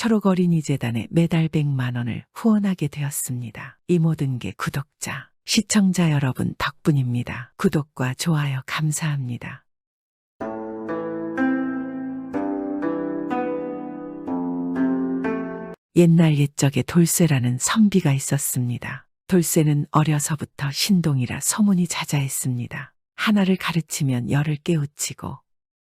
초록어린이재단에 매달 100만 원을 후원하게 되었습니다. 이 모든 게 구독자, 시청자 여러분 덕분입니다. 구독과 좋아요 감사합니다. 옛날 옛적에 돌쇠라는 선비가 있었습니다. 돌쇠는 어려서부터 신동이라 소문이 자자했습니다. 하나를 가르치면 열을 깨우치고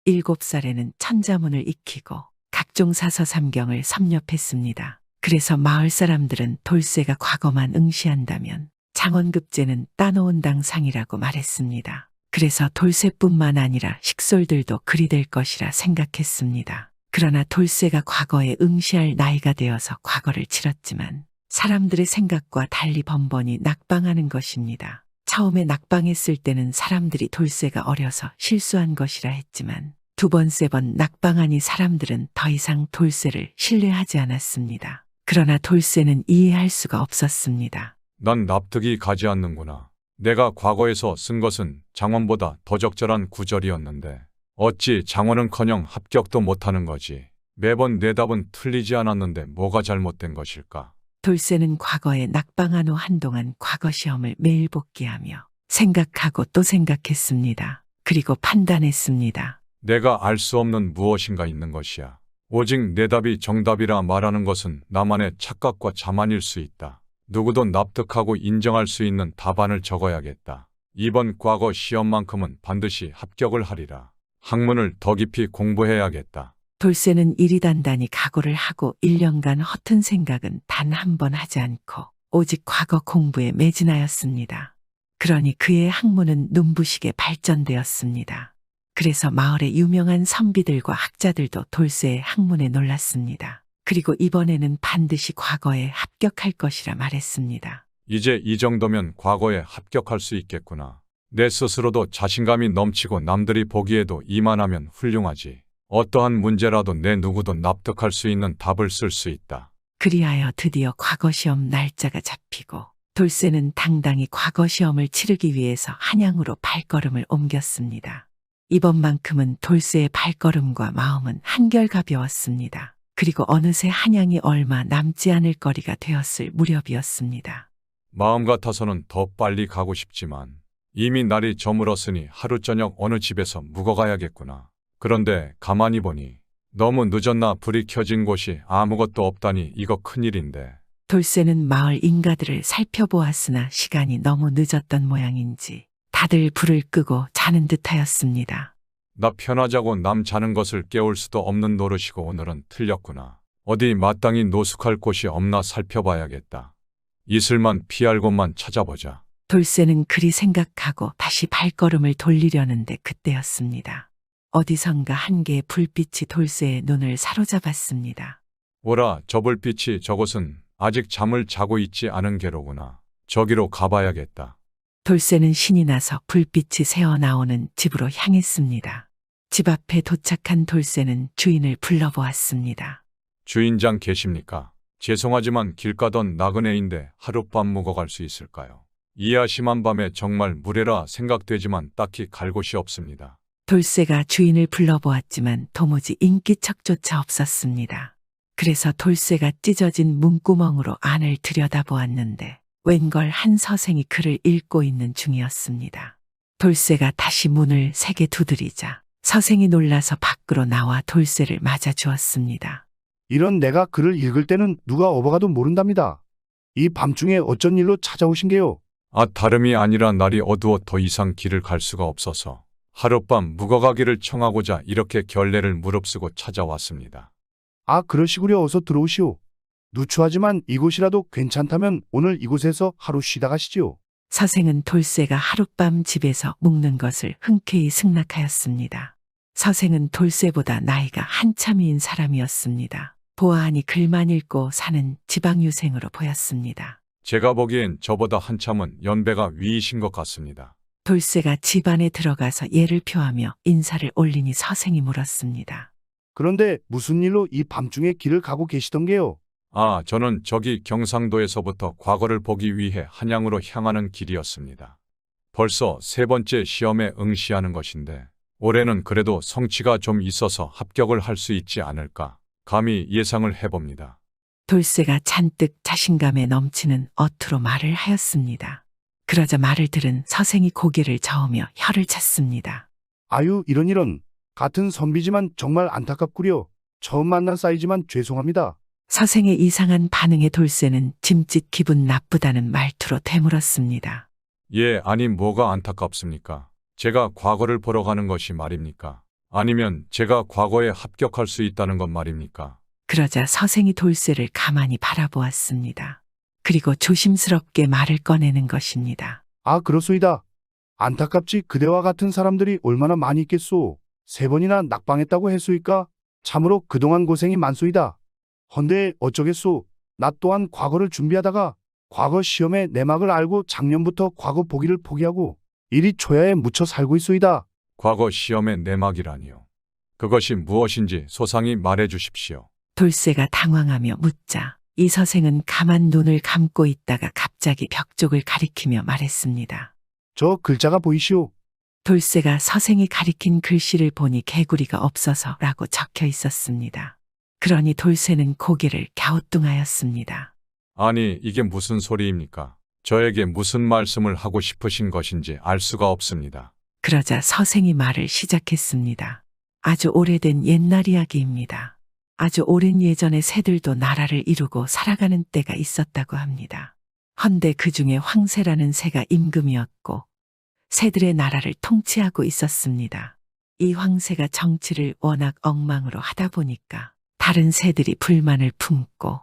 7살에는 천자문을 익히고 각종 사서삼경을 섭렵했습니다. 그래서 마을 사람들은 돌쇠가 과거만 응시한다면 장원급제는 따놓은 당상이라고 말했습니다. 그래서 돌쇠뿐만 아니라 식솔들도 그리 될 것이라 생각했습니다. 그러나 돌쇠가 과거에 응시할 나이가 되어서 과거를 치렀지만 사람들의 생각과 달리 번번이 낙방하는 것입니다. 처음에 낙방했을 때는 사람들이 돌쇠가 어려서 실수한 것이라 했지만 2번, 3번 낙방하니 사람들은 더 이상 돌쇠를 신뢰하지 않았습니다. 그러나 돌쇠는 이해할 수가 없었습니다. 난 납득이 가지 않는구나. 내가 과거에서 쓴 것은 장원보다 더 적절한 구절이었는데 어찌 장원은커녕 합격도 못하는 거지. 매번 내 답은 틀리지 않았는데 뭐가 잘못된 것일까? 돌쇠는 과거에 낙방한 후 한동안 과거 시험을 매일 복기하며 생각하고 또 생각했습니다. 그리고 판단했습니다. 내가 알 수 없는 무엇인가 있는 것이야. 오직 내 답이 정답이라 말하는 것은 나만의 착각과 자만일 수 있다. 누구도 납득하고 인정할 수 있는 답안을 적어야겠다. 이번 과거 시험만큼은 반드시 합격을 하리라. 학문을 더 깊이 공부해야겠다. 돌쇠는 이리단단히 각오를 하고 1년간 허튼 생각은 단 한 번 하지 않고 오직 과거 공부에 매진하였습니다. 그러니 그의 학문은 눈부시게 발전되었습니다. 그래서 마을의 유명한 선비들과 학자들도 돌쇠의 학문에 놀랐습니다. 그리고 이번에는 반드시 과거에 합격할 것이라 말했습니다. 이제 이 정도면 과거에 합격할 수 있겠구나. 내 스스로도 자신감이 넘치고 남들이 보기에도 이만하면 훌륭하지. 어떠한 문제라도 내 누구도 납득할 수 있는 답을 쓸 수 있다. 그리하여 드디어 과거 시험 날짜가 잡히고 돌쇠는 당당히 과거 시험을 치르기 위해서 한양으로 발걸음을 옮겼습니다. 이번만큼은 돌쇠의 발걸음과 마음은 한결 가벼웠습니다. 그리고 어느새 한양이 얼마 남지 않을 거리가 되었을 무렵이었습니다. 마음 같아서는 더 빨리 가고 싶지만 이미 날이 저물었으니 하루 저녁 어느 집에서 묵어가야겠구나. 그런데 가만히 보니 너무 늦었나. 불이 켜진 곳이 아무것도 없다니 이거 큰일인데. 돌쇠는 마을 인가들을 살펴보았으나 시간이 너무 늦었던 모양인지 다들 불을 끄고 자는 듯하였습니다. 나 편하자고 남 자는 것을 깨울 수도 없는 노릇이고 오늘은 틀렸구나. 어디 마땅히 노숙할 곳이 없나 살펴봐야겠다. 이슬만 피할 곳만 찾아보자. 돌쇠는 그리 생각하고 다시 발걸음을 돌리려는데 그때였습니다. 어디선가 한 개의 불빛이 돌쇠의 눈을 사로잡았습니다. 오라, 저 불빛이 저곳은 아직 잠을 자고 있지 않은 게로구나. 저기로 가봐야겠다. 돌쇠는 신이 나서 불빛이 새어나오는 집으로 향했습니다. 집 앞에 도착한 돌쇠는 주인을 불러보았습니다. 주인장 계십니까? 죄송하지만 길 가던 나그네인데 하룻밤 묵어갈 수 있을까요? 이 야심한 밤에 정말 무례라 생각되지만 딱히 갈 곳이 없습니다. 돌쇠가 주인을 불러보았지만 도무지 인기척조차 없었습니다. 그래서 돌쇠가 찢어진 문구멍으로 안을 들여다보았는데 웬걸 한 서생이 글을 읽고 있는 중이었습니다. 돌쇠가 다시 문을 세게 두드리자 서생이 놀라서 밖으로 나와 돌쇠를 맞아 주었습니다. 이런 내가 글을 읽을 때는 누가 업어가도 모른답니다. 이 밤중에 어쩐 일로 찾아오신 게요? 다름이 아니라 날이 어두워 더 이상 길을 갈 수가 없어서 하룻밤 묵어가기를 청하고자 이렇게 결례를 무릅쓰고 찾아왔습니다. 그러시구려. 어서 들어오시오. 누추하지만 이곳이라도 괜찮다면 오늘 이곳에서 하루 쉬다 가시지요. 서생은 돌쇠가 하룻밤 집에서 묵는 것을 흔쾌히 승낙하였습니다. 서생은 돌쇠보다 나이가 한참인 사람이었습니다. 보아하니 글만 읽고 사는 지방유생으로 보였습니다. 제가 보기엔 저보다 한참은 연배가 위이신 것 같습니다. 돌쇠가 집 안에 들어가서 예를 표하며 인사를 올리니 서생이 물었습니다. 그런데 무슨 일로 이 밤중에 길을 가고 계시던 게요? 저는 저기 경상도에서부터 과거를 보기 위해 한양으로 향하는 길이었습니다. 벌써 3번째 시험에 응시하는 것인데 올해는 그래도 성취가 좀 있어서 합격을 할 수 있지 않을까. 감히 예상을 해봅니다. 돌쇠가 잔뜩 자신감에 넘치는 어투로 말을 하였습니다. 그러자 말을 들은 서생이 고개를 저으며 혀를 찼습니다. 아유, 이런. 같은 선비지만 정말 안타깝구려. 처음 만난 사이지만 죄송합니다. 서생의 이상한 반응에 돌쇠는 짐짓 기분 나쁘다는 말투로 되물었습니다. 예, 아니 뭐가 안타깝습니까? 제가 과거를 보러 가는 것이 말입니까? 아니면 제가 과거에 합격할 수 있다는 것 말입니까? 그러자 서생이 돌쇠를 가만히 바라보았습니다. 그리고 조심스럽게 말을 꺼내는 것입니다. 아, 그렇소이다. 안타깝지 그대와 같은 사람들이 얼마나 많이 있겠소. 3번이나 낙방했다고 했소이까? 참으로 그동안 고생이 많소이다. 헌데 어쩌겠소. 나 또한 과거를 준비하다가 과거 시험의 내막을 알고 작년부터 과거 보기를 포기하고 이리 초야에 묻혀 살고 있소이다. 과거 시험의 내막이라니요. 그것이 무엇인지 소상히 말해 주십시오. 돌쇠가 당황하며 묻자 이 서생은 가만 눈을 감고 있다가 갑자기 벽 쪽을 가리키며 말했습니다. 저 글자가 보이시오. 돌쇠가 서생이 가리킨 글씨를 보니 개구리가 없어서라고 적혀 있었습니다. 그러니 돌쇠는 고개를 갸우뚱하였습니다. 아니, 이게 무슨 소리입니까? 저에게 무슨 말씀을 하고 싶으신 것인지 알 수가 없습니다. 그러자 서생이 말을 시작했습니다. 아주 오래된 옛날 이야기입니다. 아주 오랜 예전에 새들도 나라를 이루고 살아가는 때가 있었다고 합니다. 헌데 그 중에 황새라는 새가 임금이었고 새들의 나라를 통치하고 있었습니다. 이 황새가 정치를 워낙 엉망으로 하다 보니까 다른 새들이 불만을 품고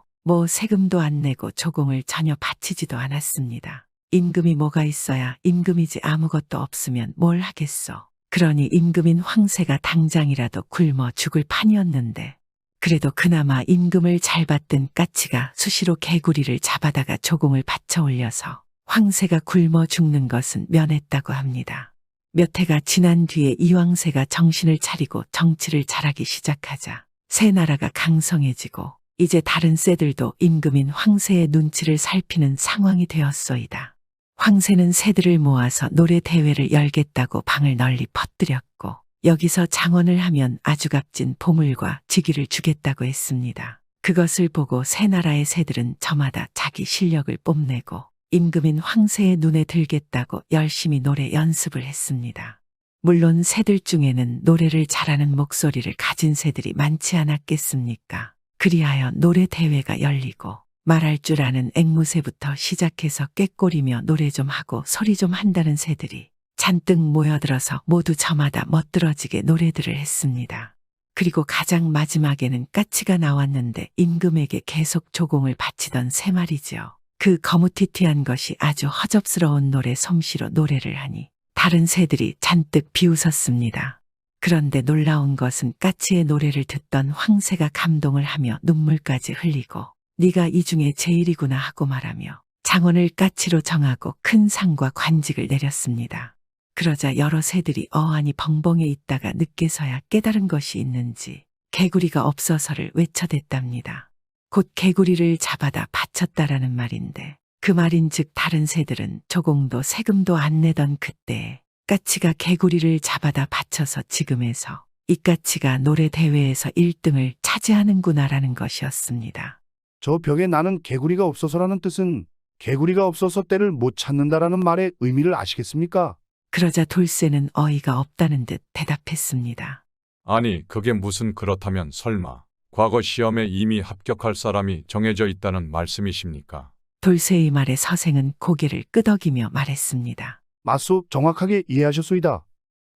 세금도 안 내고 조공을 전혀 바치지도 않았습니다. 임금이 뭐가 있어야 임금이지 아무것도 없으면 뭘 하겠소. 그러니 임금인 황새가 당장이라도 굶어 죽을 판이었는데 그래도 그나마 임금을 잘 받던 까치가 수시로 개구리를 잡아다가 조공을 받쳐 올려서 황새가 굶어 죽는 것은 면했다고 합니다. 몇 해가 지난 뒤에 이 황새가 정신을 차리고 정치를 잘하기 시작하자 새 나라가 강성해지고 이제 다른 새들도 임금인 황새의 눈치를 살피는 상황이 되었소이다. 황새는 새들을 모아서 노래 대회를 열겠다고 방을 널리 퍼뜨렸고 여기서 장원을 하면 아주 값진 보물과 직위를 주겠다고 했습니다. 그것을 보고 새 나라의 새들은 저마다 자기 실력을 뽐내고 임금인 황새의 눈에 들겠다고 열심히 노래 연습을 했습니다. 물론 새들 중에는 노래를 잘하는 목소리를 가진 새들이 많지 않았겠습니까? 그리하여 노래 대회가 열리고 말할 줄 아는 앵무새부터 시작해서 꾀꼬리며 노래 좀 하고 소리 좀 한다는 새들이 잔뜩 모여들어서 모두 저마다 멋들어지게 노래들을 했습니다. 그리고 가장 마지막에는 까치가 나왔는데 임금에게 계속 조공을 바치던 새 말이죠. 그 거무튀튀한 것이 아주 허접스러운 노래 솜씨로 노래를 하니 다른 새들이 잔뜩 비웃었습니다. 그런데 놀라운 것은 까치의 노래를 듣던 황새가 감동을 하며 눈물까지 흘리고 네가 이 중에 제일이구나 하고 말하며 장원을 까치로 정하고 큰 상과 관직을 내렸습니다. 그러자 여러 새들이 어안이 벙벙해 있다가 늦게서야 깨달은 것이 있는지 개구리가 없어서를 외쳐댔답니다. 곧 개구리를 잡아다 바쳤다라는 말인데 그 말인즉 다른 새들은 조공도 세금도 안 내던 그때에 까치가 개구리를 잡아다 바쳐서 지금에서 이 까치가 노래 대회에서 1등을 차지하는구나라는 것이었습니다. 저 벽에 나는 개구리가 없어서라는 뜻은 개구리가 없어서 때를 못 찾는다라는 말의 의미를 아시겠습니까? 그러자 돌쇠는 어이가 없다는 듯 대답했습니다. 아니, 그게 무슨 그렇다면 설마 과거 시험에 이미 합격할 사람이 정해져 있다는 말씀이십니까? 돌쇠의 말에 서생은 고개를 끄덕이며 말했습니다. 맞소, 정확하게 이해하셨소이다.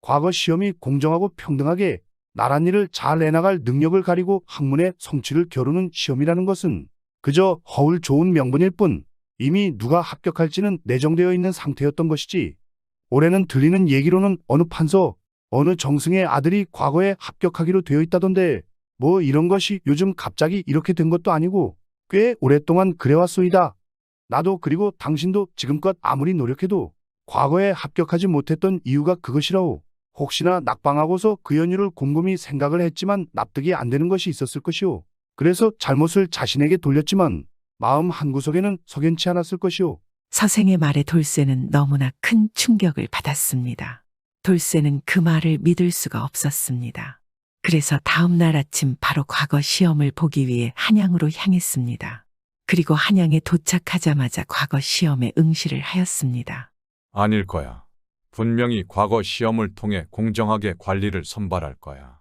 과거 시험이 공정하고 평등하게 나랏일을 잘 내나갈 능력을 가리고 학문의 성취를 겨루는 시험이라는 것은 그저 허울 좋은 명분일 뿐 이미 누가 합격할지는 내정되어 있는 상태였던 것이지. 올해는 들리는 얘기로는 어느 판서, 어느 정승의 아들이 과거에 합격하기로 되어 있다던데 뭐 이런 것이 요즘 갑자기 이렇게 된 것도 아니고 꽤 오랫동안 그래왔소이다. 나도 그리고 당신도 지금껏 아무리 노력해도 과거에 합격하지 못했던 이유가 그것이라오. 혹시나 낙방하고서 그 연유를 곰곰이 생각을 했지만 납득이 안 되는 것이 있었을 것이오. 그래서 잘못을 자신에게 돌렸지만 마음 한구석에는 석연치 않았을 것이오. 서생의 말에 돌쇠는 너무나 큰 충격을 받았습니다. 돌쇠는 그 말을 믿을 수가 없었습니다. 그래서 다음 날 아침 바로 과거 시험을 보기 위해 한양으로 향했습니다. 그리고 한양에 도착하자마자 과거 시험에 응시를 하였습니다. 아닐 거야. 분명히 과거 시험을 통해 공정하게 관리를 선발할 거야.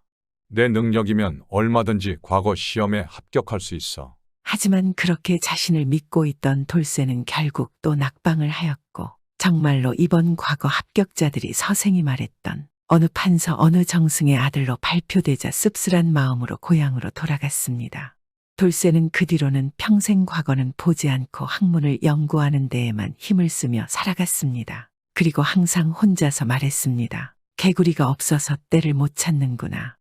내 능력이면 얼마든지 과거 시험에 합격할 수 있어. 하지만 그렇게 자신을 믿고 있던 돌쇠는 결국 또 낙방을 하였고, 정말로 이번 과거 합격자들이 서생이 말했던 어느 판서 어느 정승의 아들로 발표되자 씁쓸한 마음으로 고향으로 돌아갔습니다. 돌쇠는 그 뒤로는 평생 과거는 보지 않고 학문을 연구하는 데에만 힘을 쓰며 살아갔습니다. 그리고 항상 혼자서 말했습니다. 개구리가 없어서 때를 못 찾는구나.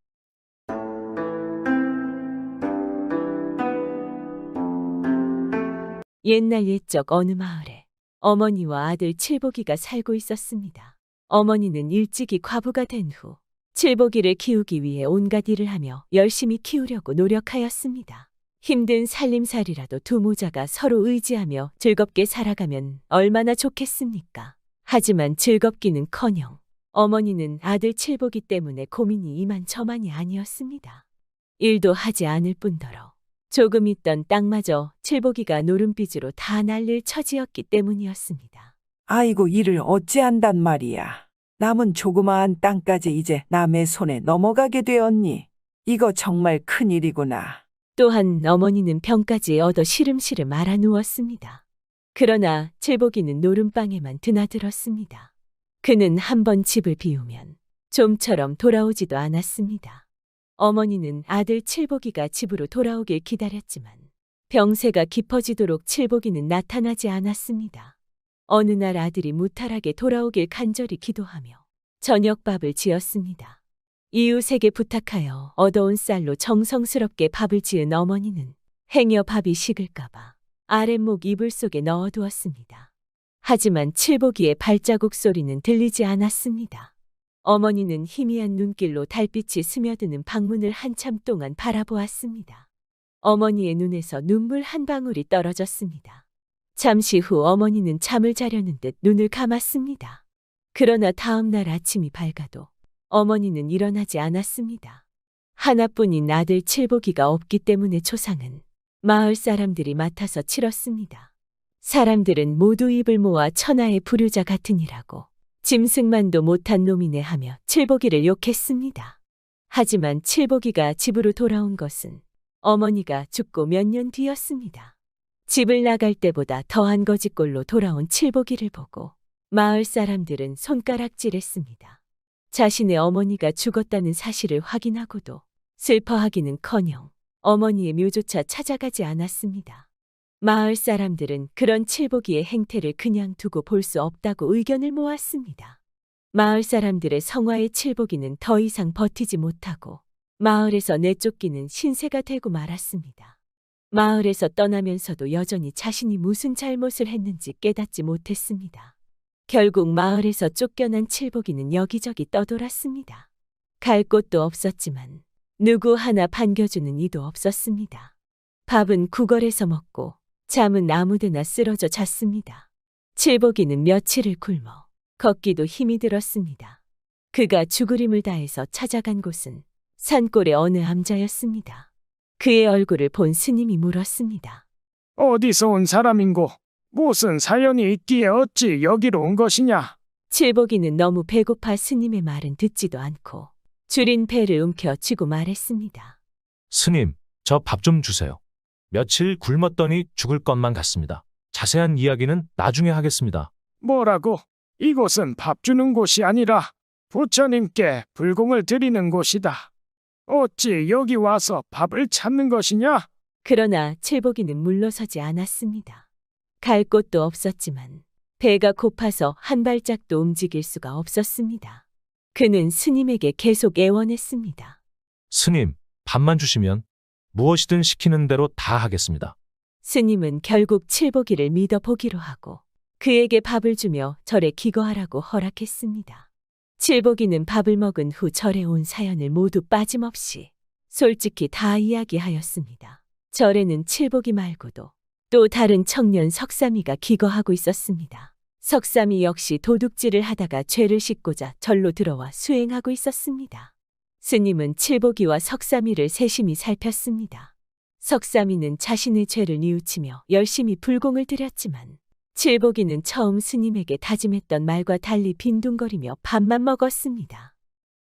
옛날 옛적 어느 마을에 어머니와 아들 칠복이가 살고 있었습니다. 어머니는 일찍이 과부가 된 후 칠복이를 키우기 위해 온갖 일을 하며 열심히 키우려고 노력하였습니다. 힘든 살림살이라도 두 모자가 서로 의지하며 즐겁게 살아가면 얼마나 좋겠습니까? 하지만 즐겁기는커녕 어머니는 아들 칠복이 때문에 고민이 이만저만이 아니었습니다. 일도 하지 않을 뿐더러 조금 있던 땅마저 칠복이가 노름빚으로 다 날릴 처지였기 때문이었습니다. 아이고 일을 어찌한단 말이야. 남은 조그마한 땅까지 이제 남의 손에 넘어가게 되었니? 이거 정말 큰일이구나. 또한 어머니는 병까지 얻어 시름시름 알아 누웠습니다. 그러나 칠복이는 노름방에만 드나들었습니다. 그는 한 번 집을 비우면 좀처럼 돌아오지도 않았습니다. 어머니는 아들 칠복이가 집으로 돌아오길 기다렸지만 병세가 깊어지도록 칠복이는 나타나지 않았습니다. 어느 날 아들이 무탈하게 돌아오길 간절히 기도하며 저녁밥을 지었습니다. 이웃에게 부탁하여 얻어온 쌀로 정성스럽게 밥을 지은 어머니는 행여 밥이 식을까봐 아랫목 이불 속에 넣어두었습니다. 하지만 칠복이의 발자국 소리는 들리지 않았습니다. 어머니는 희미한 눈길로 달빛이 스며드는 방문을 한참 동안 바라보았습니다. 어머니의 눈에서 눈물 한 방울이 떨어졌습니다. 잠시 후 어머니는 잠을 자려는 듯 눈을 감았습니다. 그러나 다음 날 아침이 밝아도 어머니는 일어나지 않았습니다. 하나뿐인 아들 칠복이가 없기 때문에 초상은 마을 사람들이 맡아서 치렀습니다. 사람들은 모두 입을 모아 천하의 불효자 같으니라고 짐승만도 못한 놈이네 하며 칠복이를 욕했습니다. 하지만 칠복이가 집으로 돌아온 것은 어머니가 죽고 몇 년 뒤였습니다. 집을 나갈 때보다 더한 거짓골로 돌아온 칠복이를 보고 마을 사람들은 손가락질했습니다. 자신의 어머니가 죽었다는 사실을 확인하고도 슬퍼하기는커녕 어머니의 묘조차 찾아가지 않았습니다. 마을 사람들은 그런 칠복이의 행태를 그냥 두고 볼 수 없다고 의견을 모았습니다. 마을 사람들의 성화의 칠복이는 더 이상 버티지 못하고 마을에서 내쫓기는 신세가 되고 말았습니다. 마을에서 떠나면서도 여전히 자신이 무슨 잘못을 했는지 깨닫지 못했습니다. 결국 마을에서 쫓겨난 칠복이는 여기저기 떠돌았습니다. 갈 곳도 없었지만 누구 하나 반겨주는 이도 없었습니다. 밥은 구걸해서 먹고 잠은 아무데나 쓰러져 잤습니다. 칠복이는 며칠을 굶어 걷기도 힘이 들었습니다. 그가 죽으림을 다해서 찾아간 곳은 산골의 어느 암자였습니다. 그의 얼굴을 본 스님이 물었습니다. 어디서 온 사람인고? 무슨 사연이 있기에 어찌 여기로 온 것이냐? 칠복이는 너무 배고파 스님의 말은 듣지도 않고 줄인 배를 움켜쥐고 말했습니다. 스님, 저 밥 좀 주세요. 며칠 굶었더니 죽을 것만 같습니다. 자세한 이야기는 나중에 하겠습니다. 뭐라고? 이곳은 밥 주는 곳이 아니라 부처님께 불공을 드리는 곳이다. 어찌 여기 와서 밥을 찾는 것이냐? 그러나 칠복이는 물러서지 않았습니다. 갈 곳도 없었지만 배가 고파서 한 발짝도 움직일 수가 없었습니다. 그는 스님에게 계속 애원했습니다. 스님, 밥만 주시면 무엇이든 시키는 대로 다 하겠습니다. 스님은 결국 칠복이를 믿어보기로 하고 그에게 밥을 주며 절에 기거하라고 허락했습니다. 칠복이는 밥을 먹은 후 절에 온 사연을 모두 빠짐없이 솔직히 다 이야기하였습니다. 절에는 칠복이 말고도 또 다른 청년 석삼이가 기거하고 있었습니다. 석삼이 역시 도둑질을 하다가 죄를 씻고자 절로 들어와 수행하고 있었습니다. 스님은 칠보기와 석삼이를 세심히 살폈습니다. 석삼이는 자신의 죄를 뉘우치며 열심히 불공을 들였지만 칠보기는 처음 스님에게 다짐했던 말과 달리 빈둥거리며 밥만 먹었습니다.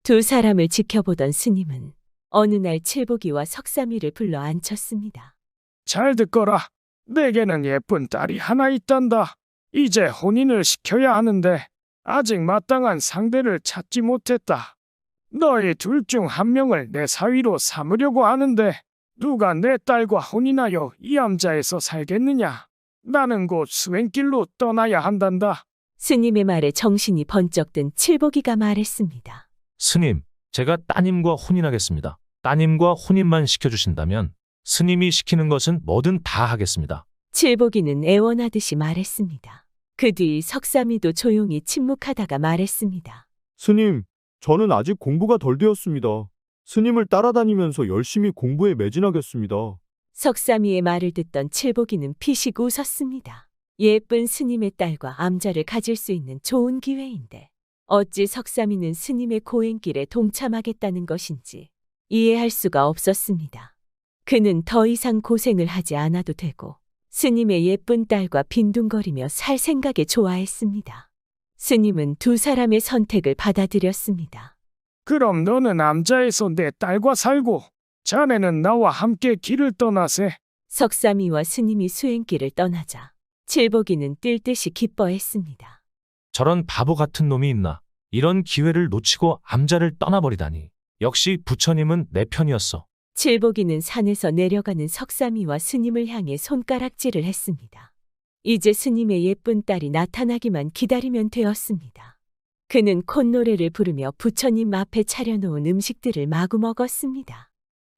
두 사람을 지켜보던 스님은 어느 날 칠보기와 석삼이를 불러 앉혔습니다. 잘 듣거라. 내게는 예쁜 딸이 하나 있단다. 이제 혼인을 시켜야 하는데 아직 마땅한 상대를 찾지 못했다. 너희 둘 중 한 명을 내 사위로 삼으려고 하는데 누가 내 딸과 혼인하여 이 암자에서 살겠느냐? 나는 곧 수행길로 떠나야 한단다. 스님의 말에 정신이 번쩍 든 칠보기가 말했습니다. 스님, 제가 따님과 혼인하겠습니다. 따님과 혼인만 시켜주신다면 스님이 시키는 것은 뭐든 다 하겠습니다. 칠보기는 애원하듯이 말했습니다. 그 뒤 석삼이도 조용히 침묵하다가 말했습니다. 스님, 저는 아직 공부가 덜 되었습니다. 스님을 따라다니면서 열심히 공부에 매진하겠습니다. 석삼이의 말을 듣던 칠보기는 피식 웃었습니다. 예쁜 스님의 딸과 암자를 가질 수 있는 좋은 기회인데 어찌 석삼이는 스님의 고행길에 동참하겠다는 것인지 이해할 수가 없었습니다. 그는 더 이상 고생을 하지 않아도 되고 스님의 예쁜 딸과 빈둥거리며 살 생각에 좋아했습니다. 스님은 두 사람의 선택을 받아들였습니다. 그럼 너는 암자에서 내 딸과 살고 자네는 나와 함께 길을 떠나세. 석삼이와 스님이 수행길을 떠나자 칠보기는 뛸 듯이 기뻐했습니다. 저런 바보 같은 놈이 있나. 이런 기회를 놓치고 암자를 떠나버리다니. 역시 부처님은 내 편이었어. 칠보기는 산에서 내려가는 석삼이와 스님을 향해 손가락질을 했습니다. 이제 스님의 예쁜 딸이 나타나기만 기다리면 되었습니다. 그는 콧노래를 부르며 부처님 앞에 차려놓은 음식들을 마구 먹었습니다.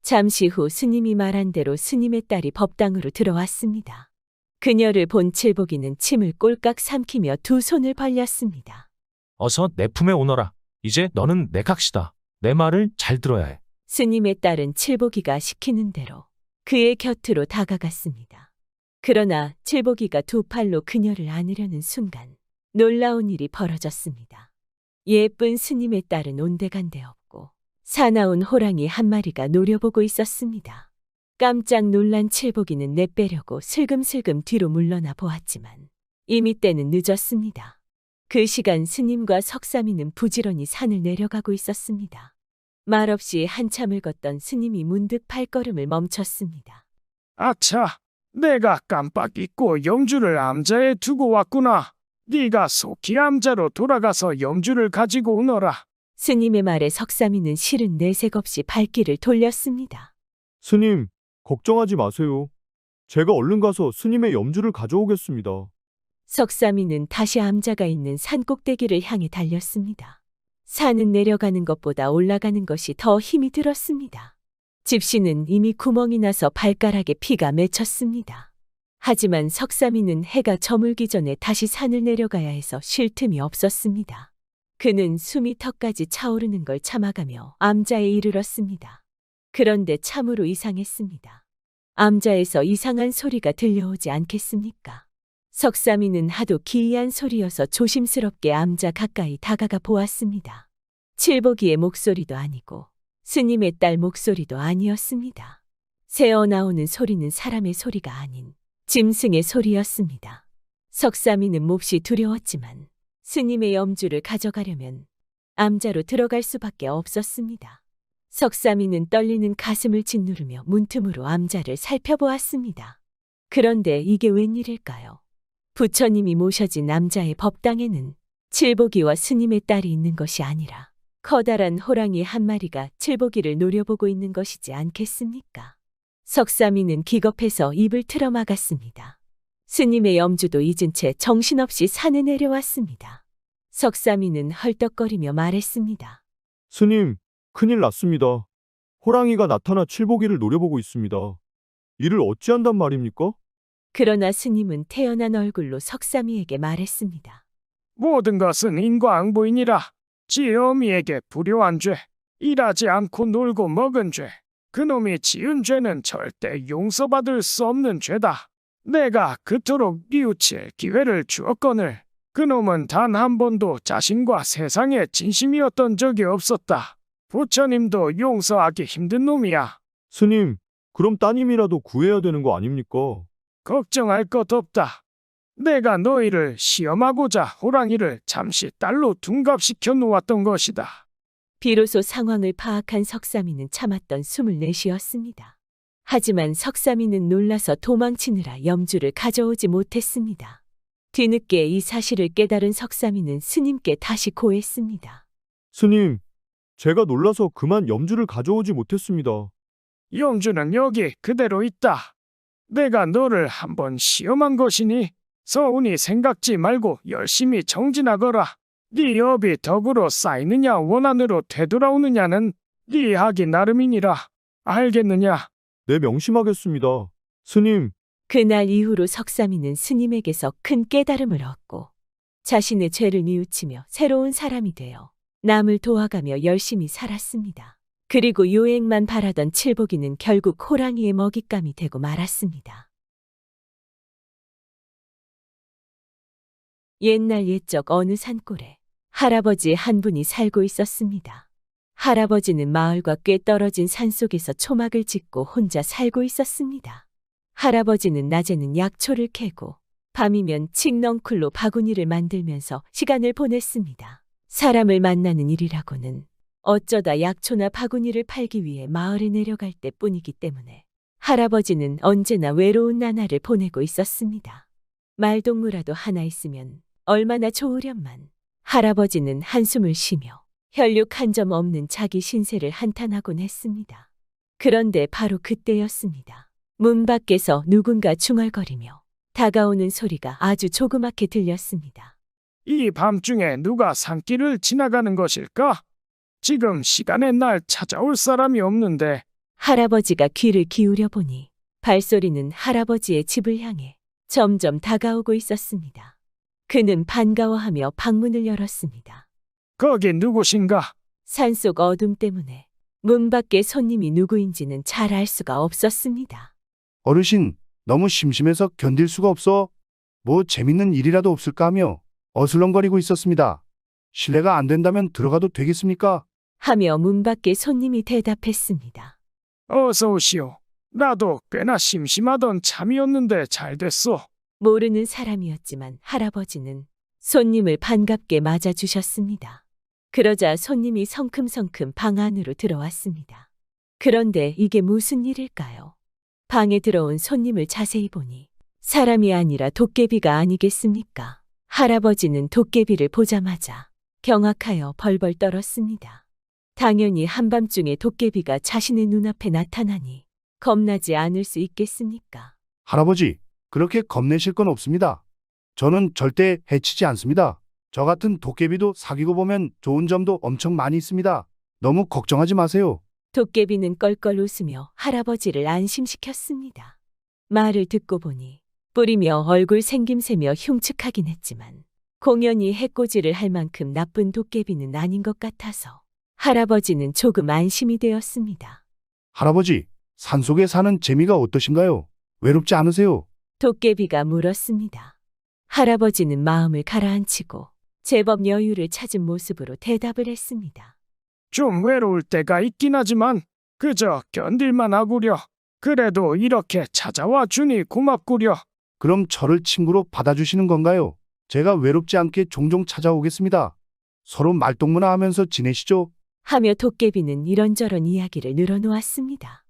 잠시 후 스님이 말한 대로 스님의 딸이 법당으로 들어왔습니다. 그녀를 본 칠보기는 침을 꼴깍 삼키며 두 손을 벌렸습니다. 어서 내 품에 오너라. 이제 너는 내 각시다. 내 말을 잘 들어야 해. 스님의 딸은 칠보기가 시키는 대로 그의 곁으로 다가갔습니다. 그러나 칠보기가 두 팔로 그녀를 안으려는 순간 놀라운 일이 벌어졌습니다. 예쁜 스님의 딸은 온데간데 없고 사나운 호랑이 한 마리가 노려보고 있었습니다. 깜짝 놀란 칠보기는 내빼려고 슬금슬금 뒤로 물러나 보았지만 이미 때는 늦었습니다. 그 시간 스님과 석삼이는 부지런히 산을 내려가고 있었습니다. 말없이 한참을 걷던 스님이 문득 발걸음을 멈췄습니다. 아차, 내가 깜빡 잊고 염주를 암자에 두고 왔구나. 네가 속히 암자로 돌아가서 염주를 가지고 오너라. 스님의 말에 석삼이는 실은 내색 없이 발길을 돌렸습니다. 스님, 걱정하지 마세요. 제가 얼른 가서 스님의 염주를 가져오겠습니다. 석삼이는 다시 암자가 있는 산꼭대기를 향해 달렸습니다. 산은 내려가는 것보다 올라가는 것이 더 힘이 들었습니다. 집시는 이미 구멍이 나서 발가락에 피가 맺혔습니다. 하지만 석삼이는 해가 저물기 전에 다시 산을 내려가야 해서 쉴 틈이 없었습니다. 그는 숨이 턱까지 차오르는 걸 참아가며 암자에 이르렀습니다. 그런데 참으로 이상했습니다. 암자에서 이상한 소리가 들려오지 않겠습니까? 석삼이는 하도 기이한 소리여서 조심스럽게 암자 가까이 다가가 보았습니다. 칠보기의 목소리도 아니고 스님의 딸 목소리도 아니었습니다. 새어 나오는 소리는 사람의 소리가 아닌 짐승의 소리였습니다. 석삼이는 몹시 두려웠지만 스님의 염주를 가져가려면 암자로 들어갈 수밖에 없었습니다. 석삼이는 떨리는 가슴을 짓누르며 문틈으로 암자를 살펴보았습니다. 그런데 이게 웬일일까요? 부처님이 모셔진 남자의 법당에는 칠보기와 스님의 딸이 있는 것이 아니라 커다란 호랑이 한 마리가 칠보기를 노려보고 있는 것이지 않겠습니까? 석삼이는 기겁해서 입을 틀어막았습니다. 스님의 염주도 잊은 채 정신없이 산에 내려왔습니다. 석삼이는 헐떡거리며 말했습니다. 스님, 큰일 났습니다. 호랑이가 나타나 칠보기를 노려보고 있습니다. 이를 어찌한단 말입니까? 그러나 스님은 태연한 얼굴로 석삼이에게 말했습니다. 모든 것은 인과응보이니라. 지어미에게 불효한 죄, 일하지 않고 놀고 먹은 죄, 그놈이 지은 죄는 절대 용서받을 수 없는 죄다. 내가 그토록 뉘우칠 기회를 주었거늘 그놈은 단 한 번도 자신과 세상에 진심이었던 적이 없었다. 부처님도 용서하기 힘든 놈이야. 스님, 그럼 따님이라도 구해야 되는 거 아닙니까? 걱정할 것 없다. 내가 너희를 시험하고자 호랑이를 잠시 딸로 둔갑시켜 놓았던 것이다. 비로소 상황을 파악한 석삼이는 참았던 숨을 내쉬었습니다. 하지만 석삼이는 놀라서 도망치느라 염주를 가져오지 못했습니다. 뒤늦게 이 사실을 깨달은 석삼이는 스님께 다시 고했습니다. 스님, 제가 놀라서 그만 염주를 가져오지 못했습니다. 염주는 여기 그대로 있다. 내가 너를 한번 시험한 것이니 서운히 생각지 말고 열심히 정진하거라. 네 업이 덕으로 쌓이느냐 원한으로 되돌아오느냐는 네 하기 나름이니라. 알겠느냐? 네, 명심하겠습니다. 스님, 그날 이후로 석삼이는 스님에게서 큰 깨달음을 얻고 자신의 죄를 뉘우치며 새로운 사람이 되어 남을 도와가며 열심히 살았습니다. 그리고 요행만 바라던 칠복이는 결국 호랑이의 먹잇감이 되고 말았습니다. 옛날 옛적 어느 산골에 할아버지 한 분이 살고 있었습니다. 할아버지는 마을과 꽤 떨어진 산속에서 초막을 짓고 혼자 살고 있었습니다. 할아버지는 낮에는 약초를 캐고 밤이면 칡넝쿨로 바구니를 만들면서 시간을 보냈습니다. 사람을 만나는 일이라고는 어쩌다 약초나 바구니를 팔기 위해 마을에 내려갈 때뿐이기 때문에 할아버지는 언제나 외로운 나날을 보내고 있었습니다. 말동무라도 하나 있으면 얼마나 좋으련만 할아버지는 한숨을 쉬며 혈육 한 점 없는 자기 신세를 한탄하곤 했습니다. 그런데 바로 그때였습니다. 문 밖에서 누군가 중얼거리며 다가오는 소리가 아주 조그맣게 들렸습니다. 이 밤중에 누가 산길을 지나가는 것일까? 지금 시간에 날 찾아올 사람이 없는데. 할아버지가 귀를 기울여 보니 발소리는 할아버지의 집을 향해 점점 다가오고 있었습니다. 그는 반가워하며 방문을 열었습니다. 거기 누구신가? 산속 어둠 때문에 문 밖에 손님이 누구인지는 잘 알 수가 없었습니다. 어르신, 너무 심심해서 견딜 수가 없어. 뭐 재밌는 일이라도 없을까 하며 어슬렁거리고 있었습니다. 실례가 안 된다면 들어가도 되겠습니까? 하며 문 밖에 손님이 대답했습니다. 어서 오시오. 나도 꽤나 심심하던 참이었는데 잘 됐어. 모르는 사람이었지만 할아버지는 손님을 반갑게 맞아주셨습니다. 그러자 손님이 성큼성큼 방 안으로 들어왔습니다. 그런데 이게 무슨 일일까요? 방에 들어온 손님을 자세히 보니 사람이 아니라 도깨비가 아니겠습니까? 할아버지는 도깨비를 보자마자 경악하여 벌벌 떨었습니다. 당연히 한밤중에 도깨비가 자신의 눈앞에 나타나니 겁나지 않을 수 있겠습니까? 할아버지, 그렇게 겁내실 건 없습니다. 저는 절대 해치지 않습니다. 저 같은 도깨비도 사귀고 보면 좋은 점도 엄청 많이 있습니다. 너무 걱정하지 마세요. 도깨비는 껄껄 웃으며 할아버지를 안심시켰습니다. 말을 듣고 보니 뿌리며 얼굴 생김새며 흉측하긴 했지만 공연히 해코지를 할 만큼 나쁜 도깨비는 아닌 것 같아서 할아버지는 조금 안심이 되었습니다. 할아버지, 산속에 사는 재미가 어떠신가요? 외롭지 않으세요? 도깨비가 물었습니다. 할아버지는 마음을 가라앉히고 제법 여유를 찾은 모습으로 대답을 했습니다. 좀 외로울 때가 있긴 하지만 그저 견딜만 하구려. 그래도 이렇게 찾아와 주니 고맙구려. 그럼 저를 친구로 받아주시는 건가요? 제가 외롭지 않게 종종 찾아오겠습니다. 서로 말동무나 하면서 지내시죠? 하며 도깨비는 이런저런 이야기를 늘어놓았습니다.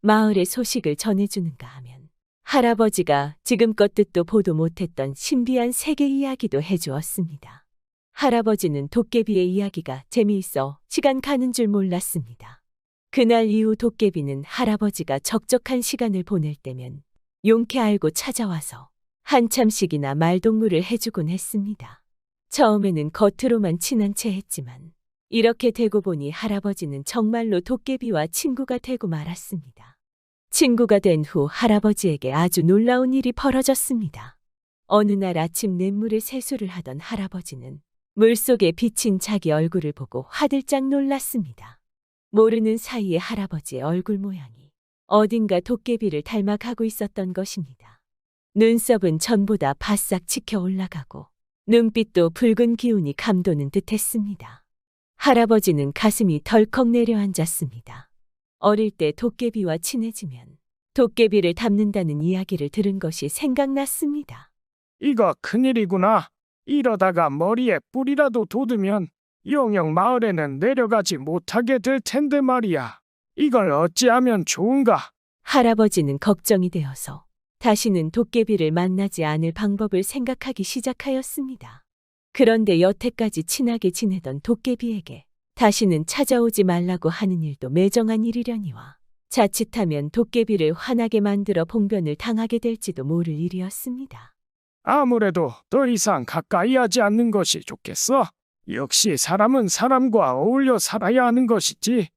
마을의 소식을 전해주는가 하면 할아버지가 지금껏 듣도 보도 못했던 신비한 세계 이야기도 해주었습니다. 할아버지는 도깨비의 이야기가 재미있어 시간 가는 줄 몰랐습니다. 그날 이후 도깨비는 할아버지가 적적한 시간을 보낼 때면 용케 알고 찾아와서 한참씩이나 말동무를 해주곤 했습니다. 처음에는 겉으로만 친한 체 했지만 이렇게 되고 보니 할아버지는 정말로 도깨비와 친구가 되고 말았습니다. 친구가 된 후 할아버지에게 아주 놀라운 일이 벌어졌습니다. 어느 날 아침 냇물에 세수를 하던 할아버지는 물속에 비친 자기 얼굴을 보고 화들짝 놀랐습니다. 모르는 사이에 할아버지의 얼굴 모양이 어딘가 도깨비를 닮아가고 있었던 것입니다. 눈썹은 전보다 바싹 치켜 올라가고 눈빛도 붉은 기운이 감도는 듯했습니다. 할아버지는 가슴이 덜컥 내려앉았습니다. 어릴 때 도깨비와 친해지면 도깨비를 닮는다는 이야기를 들은 것이 생각났습니다. 이거 큰일이구나. 이러다가 머리에 뿔이라도 돋으면 영영 마을에는 내려가지 못하게 될 텐데 말이야. 이걸 어찌하면 좋은가? 할아버지는 걱정이 되어서 다시는 도깨비를 만나지 않을 방법을 생각하기 시작하였습니다. 그런데 여태까지 친하게 지내던 도깨비에게 다시는 찾아오지 말라고 하는 일도 매정한 일이려니와 자칫하면 도깨비를 화나게 만들어 봉변을 당하게 될지도 모를 일이었습니다. 아무래도 더 이상 가까이 하지 않는 것이 좋겠어. 역시 사람은 사람과 어울려 살아야 하는 것이지.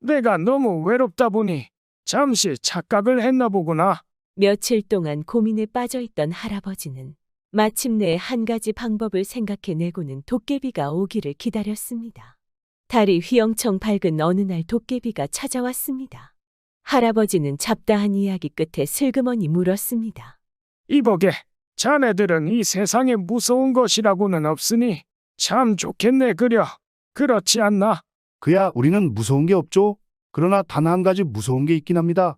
내가 너무 외롭다 보니 잠시 착각을 했나 보구나. 며칠 동안 고민에 빠져있던 할아버지는 마침내 한 가지 방법을 생각해내고는 도깨비가 오기를 기다렸습니다. 달이 휘영청 밝은 어느 날 도깨비가 찾아왔습니다. 할아버지는 잡다한 이야기 끝에 슬그머니 물었습니다. 이보게, 자네들은 이 세상에 무서운 것이라고는 없으니 참 좋겠네 그려. 그렇지 않나? 그야 우리는 무서운 게 없죠. 그러나 단 한 가지 무서운 게 있긴 합니다.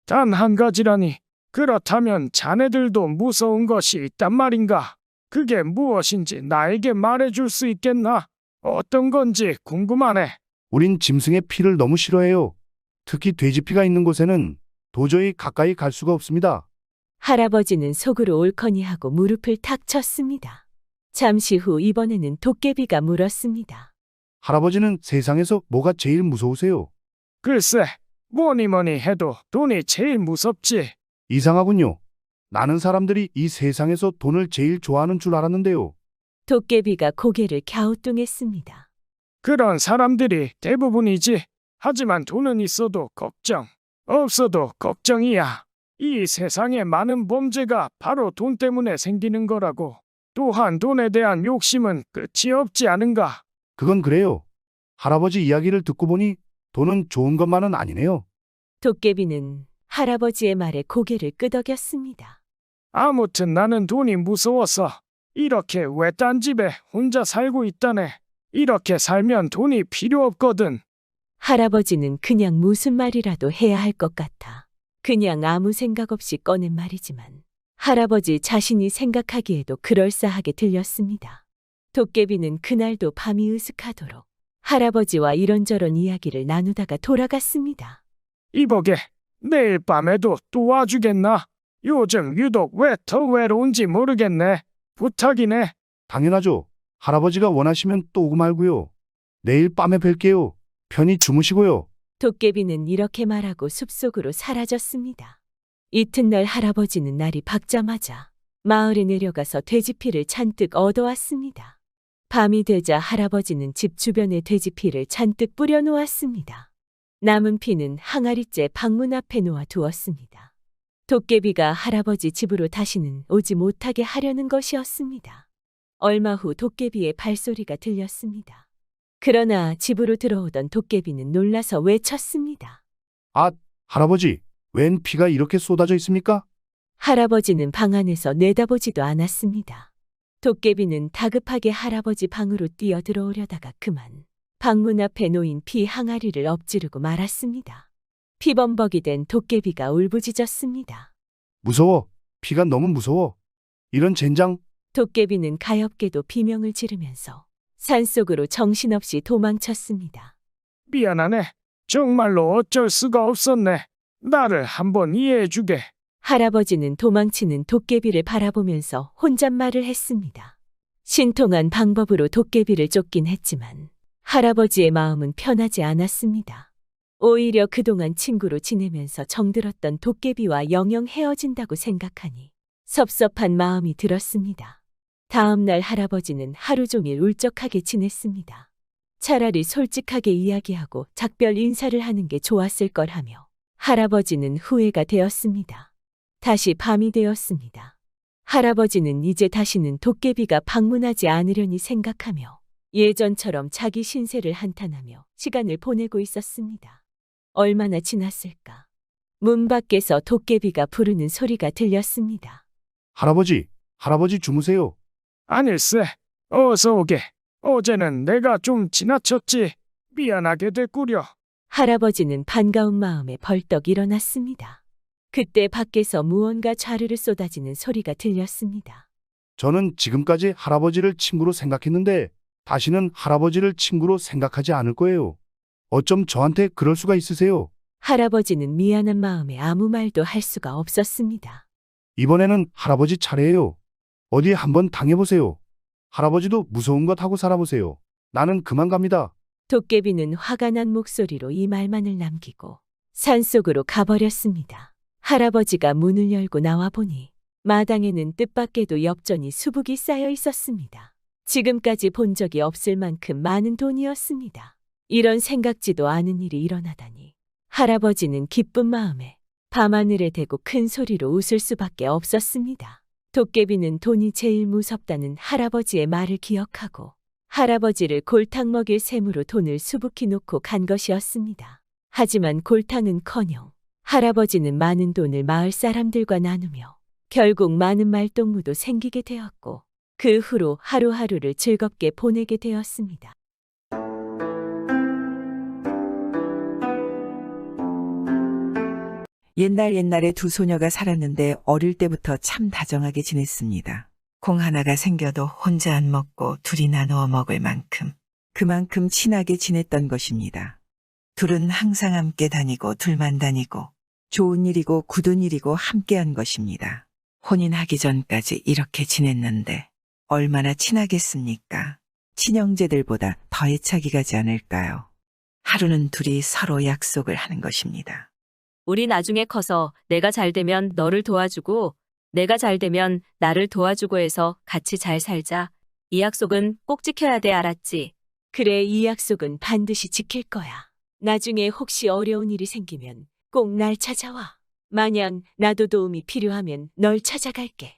단 한 가지라니. 그렇다면 자네들도 무서운 것이 있단 말인가? 그게 무엇인지 나에게 말해줄 수 있겠나? 어떤 건지 궁금하네. 우린 짐승의 피를 너무 싫어해요. 특히 돼지 피가 있는 곳에는 도저히 가까이 갈 수가 없습니다. 할아버지는 속으로 옳거니 하고 무릎을 탁 쳤습니다. 잠시 후 이번에는 도깨비가 물었습니다. 할아버지는 세상에서 뭐가 제일 무서우세요? 글쎄, 뭐니 해도 돈이 제일 무섭지. 이상하군요. 나는 사람들이 이 세상에서 돈을 제일 좋아하는 줄 알았는데요. 도깨비가 고개를 갸우뚱했습니다. 그런 사람들이 대부분이지. 하지만 돈은 있어도 걱정, 없어도 걱정이야. 이 세상의 많은 범죄가 바로 돈 때문에 생기는 거라고. 또한 돈에 대한 욕심은 끝이 없지 않은가? 그건 그래요. 할아버지 이야기를 듣고 보니 돈은 좋은 것만은 아니네요. 도깨비는 할아버지의 말에 고개를 끄덕였습니다. 아무튼 나는 돈이 무서워서 이렇게 외딴 집에 혼자 살고 있다네. 이렇게 살면 돈이 필요 없거든. 할아버지는 그냥 무슨 말이라도 해야 할 것 같아 그냥 아무 생각 없이 꺼낸 말이지만 할아버지 자신이 생각하기에도 그럴싸하게 들렸습니다. 도깨비는 그날도 밤이 으슥하도록 할아버지와 이런저런 이야기를 나누다가 돌아갔습니다. 이보게, 내일 밤에도 또 와주겠나? 요즘 유독 왜 더 외로운지 모르겠네. 부탁이네. 당연하죠. 할아버지가 원하시면 또 오고 말고요. 내일 밤에 뵐게요. 편히 주무시고요. 도깨비는 이렇게 말하고 숲속으로 사라졌습니다. 이튿날 할아버지는 날이 밝자마자 마을에 내려가서 돼지피를 잔뜩 얻어왔습니다. 밤이 되자 할아버지는 집 주변에 돼지피를 잔뜩 뿌려놓았습니다. 남은 피는 항아리째 방문 앞에 놓아 두었습니다. 도깨비가 할아버지 집으로 다시는 오지 못하게 하려는 것이었습니다. 얼마 후 도깨비의 발소리가 들렸습니다. 그러나 집으로 들어오던 도깨비는 놀라서 외쳤습니다. 아, 할아버지, 웬 피가 이렇게 쏟아져 있습니까? 할아버지는 방 안에서 내다보지도 않았습니다. 도깨비는 다급하게 할아버지 방으로 뛰어 들어오려다가 그만 방문 앞에 놓인 피 항아리를 엎지르고 말았습니다. 피범벅이 된 도깨비가 울부짖었습니다. 무서워. 피가 너무 무서워. 이런 젠장. 도깨비는 가엾게도 비명을 지르면서 산속으로 정신없이 도망쳤습니다. 미안하네. 정말로 어쩔 수가 없었네. 나를 한번 이해해주게. 할아버지는 도망치는 도깨비를 바라보면서 혼잣말을 했습니다. 신통한 방법으로 도깨비를 쫓긴 했지만 할아버지의 마음은 편하지 않았습니다. 오히려 그동안 친구로 지내면서 정들었던 도깨비와 영영 헤어진다고 생각하니 섭섭한 마음이 들었습니다. 다음 날 할아버지는 하루 종일 울적하게 지냈습니다. 차라리 솔직하게 이야기하고 작별 인사를 하는 게 좋았을 걸 하며 할아버지는 후회가 되었습니다. 다시 밤이 되었습니다. 할아버지는 이제 다시는 도깨비가 방문하지 않으려니 생각하며 예전처럼 자기 신세를 한탄하며 시간을 보내고 있었습니다. 얼마나 지났을까? 문 밖에서 도깨비가 부르는 소리가 들렸습니다. 할아버지, 할아버지 주무세요. 아닐세. 어서 오게. 어제는 내가 좀 지나쳤지. 미안하게 됐구려. 할아버지는 반가운 마음에 벌떡 일어났습니다. 그때 밖에서 무언가 좌르르 쏟아지는 소리가 들렸습니다. 저는 지금까지 할아버지를 친구로 생각했는데 다시는 할아버지를 친구로 생각하지 않을 거예요. 어쩜 저한테 그럴 수가 있으세요? 할아버지는 미안한 마음에 아무 말도 할 수가 없었습니다. 이번에는 할아버지 차례예요. 어디 한번 당해보세요. 할아버지도 무서운 것 하고 살아보세요. 나는 그만 갑니다. 도깨비는 화가 난 목소리로 이 말만을 남기고 산속으로 가버렸습니다. 할아버지가 문을 열고 나와 보니 마당에는 뜻밖에도 엽전이 수북이 쌓여 있었습니다. 지금까지 본 적이 없을 만큼 많은 돈이었습니다. 이런 생각지도 않은 일이 일어나다니 할아버지는 기쁜 마음에 밤하늘에 대고 큰 소리로 웃을 수밖에 없었습니다. 도깨비는 돈이 제일 무섭다는 할아버지의 말을 기억하고 할아버지를 골탕 먹일 셈으로 돈을 수북히 놓고 간 것이었습니다. 하지만 골탕은커녕 할아버지는 많은 돈을 마을 사람들과 나누며 결국 많은 말동무도 생기게 되었고 그 후로 하루하루를 즐겁게 보내게 되었습니다. 옛날에 두 소녀가 살았는데 어릴 때부터 참 다정하게 지냈습니다. 콩 하나가 생겨도 혼자 안 먹고 둘이 나누어 먹을 만큼 그만큼 친하게 지냈던 것입니다. 둘은 항상 함께 다니고 둘만 다니고 좋은 일이고 굳은 일이고 함께한 것입니다. 혼인하기 전까지 이렇게 지냈는데 얼마나 친하겠습니까? 친형제들보다 더 애착이 가지 않을까요? 하루는 둘이 서로 약속을 하는 것입니다. 우리 나중에 커서 내가 잘 되면 너를 도와주고 내가 잘 되면 나를 도와주고 해서 같이 잘 살자. 이 약속은 꼭 지켜야 돼, 알았지? 그래, 이 약속은 반드시 지킬 거야. 나중에 혹시 어려운 일이 생기면 꼭 날 찾아와. 만약 나도 도움이 필요하면 널 찾아갈게.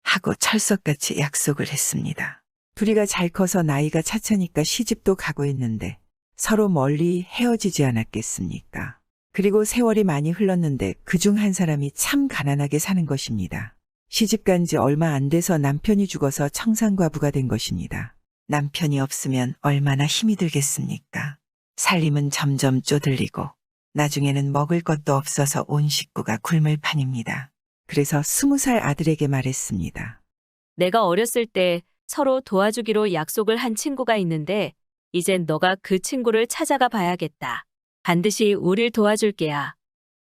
하고 철석같이 약속을 했습니다. 둘이가 잘 커서 나이가 차차니까 시집도 가고 했는데 서로 멀리 헤어지지 않았겠습니까? 그리고 세월이 많이 흘렀는데 그중 한 사람이 참 가난하게 사는 것입니다. 시집간 지 얼마 안 돼서 남편이 죽어서 청산과부가 된 것입니다. 남편이 없으면 얼마나 힘이 들겠습니까? 살림은 점점 쪼들리고 나중에는 먹을 것도 없어서 온 식구가 굶을 판입니다. 그래서 20살 아들에게 말했습니다. 내가 어렸을 때 서로 도와주기로 약속을 한 친구가 있는데 이젠 너가 그 친구를 찾아가 봐야겠다. 반드시 우릴 도와줄게야.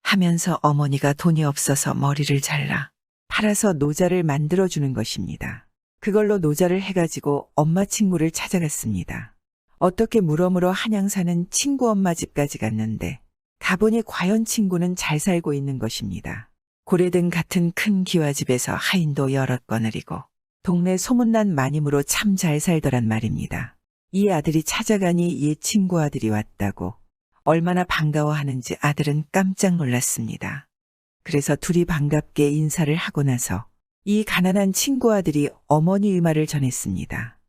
하면서 어머니가 돈이 없어서 머리를 잘라 팔아서 노자를 만들어주는 것입니다. 그걸로 노자를 해가지고 엄마 친구를 찾아갔습니다. 어떻게 물어물어 한양 사는 친구 엄마 집까지 갔는데 가보니 과연 친구는 잘 살고 있는 것입니다. 고래등 같은 큰 기와집에서 하인도 여럿 거느리고 동네 소문난 마님으로 참 잘 살더란 말입니다. 이 아들이 찾아가니 옛 친구 아들이 왔다고 얼마나 반가워하는지 아들은 깜짝 놀랐습니다. 그래서 둘이 반갑게 인사를 하고 나서 이 가난한 친구 아들이 어머니의 말을 전했습니다.